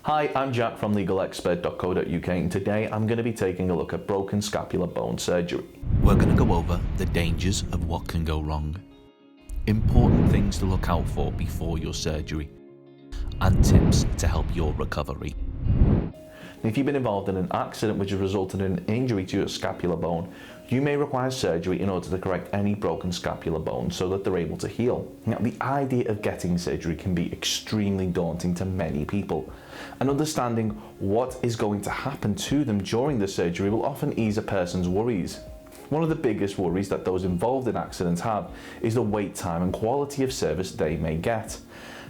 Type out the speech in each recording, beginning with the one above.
Hi, I'm Jack from legalexpert.co.uk and today I'm going to be taking a look at broken scapular bone surgery. We're going to go over the dangers of what can go wrong, important things to look out for before your surgery, and tips to help your recovery. If you've been involved in an accident which has resulted in an injury to your scapular bone, you may require surgery in order to correct any broken scapular bones so that they're able to heal. Now, the idea of getting surgery can be extremely daunting to many people, and understanding what is going to happen to them during the surgery will often ease a person's worries. One of the biggest worries that those involved in accidents have is the wait time and quality of service they may get.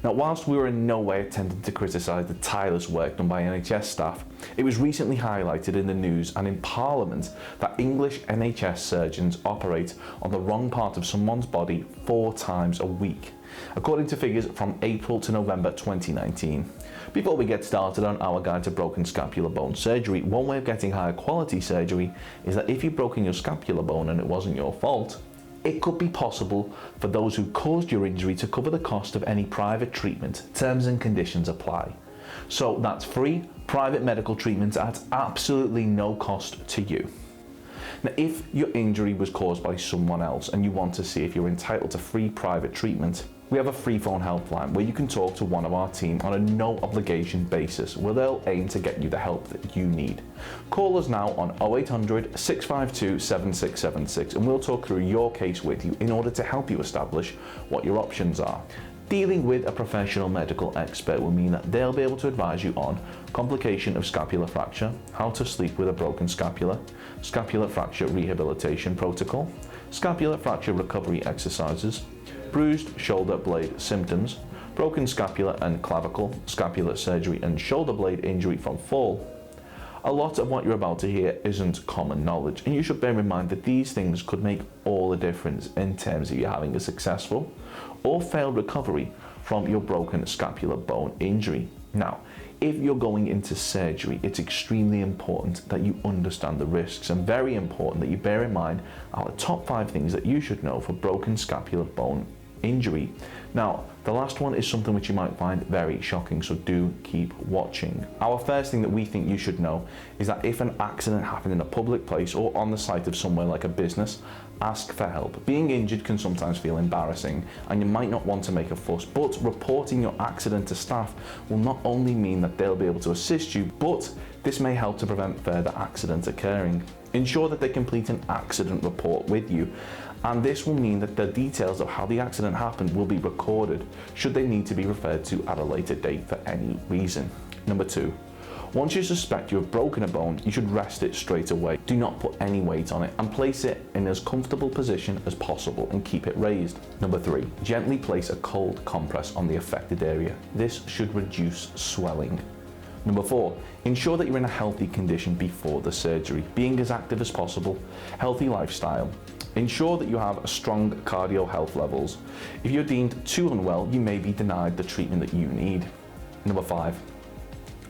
Now, whilst we were in no way attempting to criticise the tireless work done by NHS staff, it was recently highlighted in the news and in Parliament that English NHS surgeons operate on the wrong part of someone's body 4 times a week, according to figures from April to November 2019. Before we get started on our guide to broken scapular bone surgery, one way of getting higher quality surgery is that if you've broken your scapular bone and it wasn't your fault, it could be possible for those who caused your injury to cover the cost of any private treatment. Terms and conditions apply. So that's free private medical treatment at absolutely no cost to you. Now, if your injury was caused by someone else and you want to see if you're entitled to free private treatment, we have a freephone helpline where you can talk to one of our team on a no obligation basis, where they'll aim to get you the help that you need. Call us now on 0800 652 7676 and we'll talk through your case with you in order to help you establish what your options are. Dealing with a professional medical expert will mean that they'll be able to advise you on complication of scapular fracture, how to sleep with a broken scapula, scapular fracture rehabilitation protocol, scapular fracture recovery exercises, bruised shoulder blade symptoms, broken scapula and clavicle, scapular surgery and shoulder blade injury from fall. A lot of what you're about to hear isn't common knowledge, and you should bear in mind that these things could make all the difference in terms of you having a successful or failed recovery from your broken scapular bone injury. Now, if you're going into surgery, it's extremely important that you understand the risks, and very important that you bear in mind our top 5 things that you should know for broken scapular bone injury. Now, the last one is something which you might find very shocking, so do keep watching. Our first thing that we think you should know is that if an accident happened in a public place or on the site of somewhere like a business, ask for help. Being injured can sometimes feel embarrassing and you might not want to make a fuss, but reporting your accident to staff will not only mean that they'll be able to assist you, but this may help to prevent further accidents occurring. Ensure that they complete an accident report with you, and this will mean that the details of how the accident happened will be recorded should they need to be referred to at a later date for any reason. Number 2, once you suspect you have broken a bone, you should rest it straight away. Do not put any weight on it and place it in as comfortable position as possible and keep it raised. Number 3, gently place a cold compress on the affected area. This should reduce swelling. Number 4, ensure that you're in a healthy condition before the surgery, being as active as possible, healthy lifestyle. Ensure that you have strong cardio health levels. If you're deemed too unwell, you may be denied the treatment that you need. Number 5,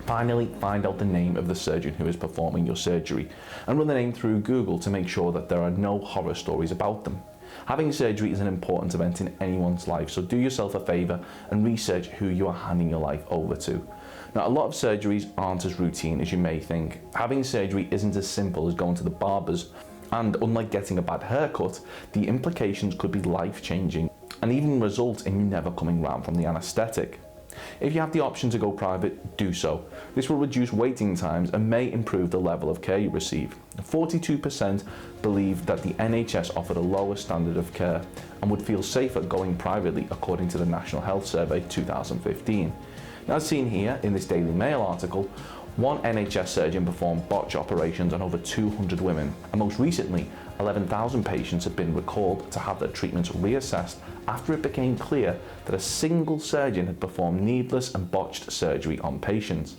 finally find out the name of the surgeon who is performing your surgery and run the name through Google to make sure that there are no horror stories about them. Having surgery is an important event in anyone's life, so do yourself a favour and research who you are handing your life over to. Now, a lot of surgeries aren't as routine as you may think. Having surgery isn't as simple as going to the barber's, and unlike getting a bad haircut, the implications could be life-changing and even result in you never coming round from the anaesthetic. If you have the option to go private, do so. This will reduce waiting times and may improve the level of care you receive. 42% believe that the NHS offered a lower standard of care and would feel safer going privately, according to the National Health Survey 2015. Now, as seen here in this Daily Mail article, one NHS surgeon performed botch operations on over 200 women, and most recently, 11,000 patients have been recalled to have their treatments reassessed after it became clear that a single surgeon had performed needless and botched surgery on patients.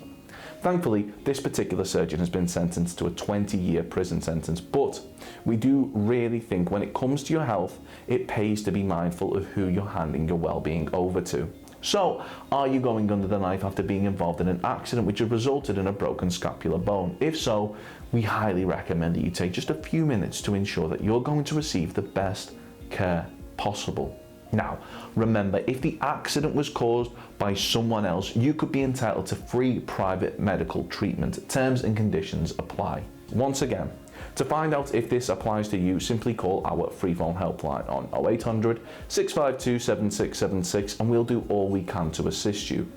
Thankfully, this particular surgeon has been sentenced to a 20-year prison sentence, but we do really think when it comes to your health, it pays to be mindful of who you're handing your well-being over to. So, are you going under the knife after being involved in an accident which has resulted in a broken scapular bone? If so, we highly recommend that you take just a few minutes to ensure that you're going to receive the best care possible. Now, remember, if the accident was caused by someone else, you could be entitled to free private medical treatment. Terms and conditions apply. Once again, to find out if this applies to you, simply call our freephone helpline on 0800 652 7676 and we'll do all we can to assist you.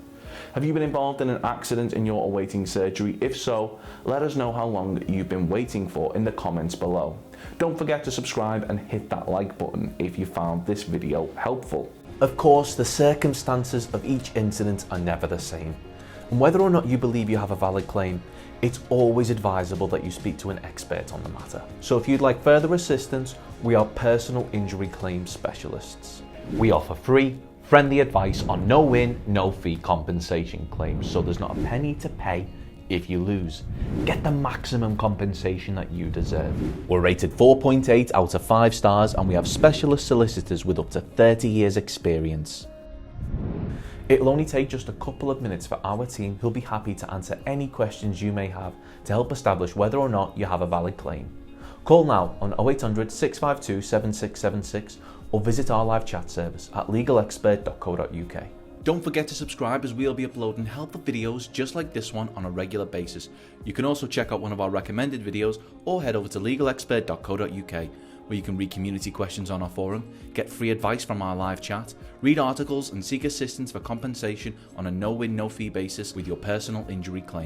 Have you been involved in an accident and you're awaiting surgery? If so, let us know how long you've been waiting for in the comments below. Don't forget to subscribe and hit that like button if you found this video helpful. Of course, the circumstances of each incident are never the same. And whether or not you believe you have a valid claim, it's always advisable that you speak to an expert on the matter. So if you'd like further assistance, we are personal injury claims specialists. We offer free, friendly advice on no win, no fee compensation claims, so there's not a penny to pay if you lose. Get the maximum compensation that you deserve. We're rated 4.8 out of 5 stars and we have specialist solicitors with up to 30 years experience. It'll only take just a couple of minutes for our team who'll be happy to answer any questions you may have to help establish whether or not you have a valid claim. Call now on 0800 652 7676 or visit our live chat service at legalexpert.co.uk. Don't forget to subscribe as we'll be uploading helpful videos just like this one on a regular basis. You can also check out one of our recommended videos or head over to legalexpert.co.uk where you can read community questions on our forum, get free advice from our live chat, read articles and seek assistance for compensation on a no-win, no-fee basis with your personal injury claim.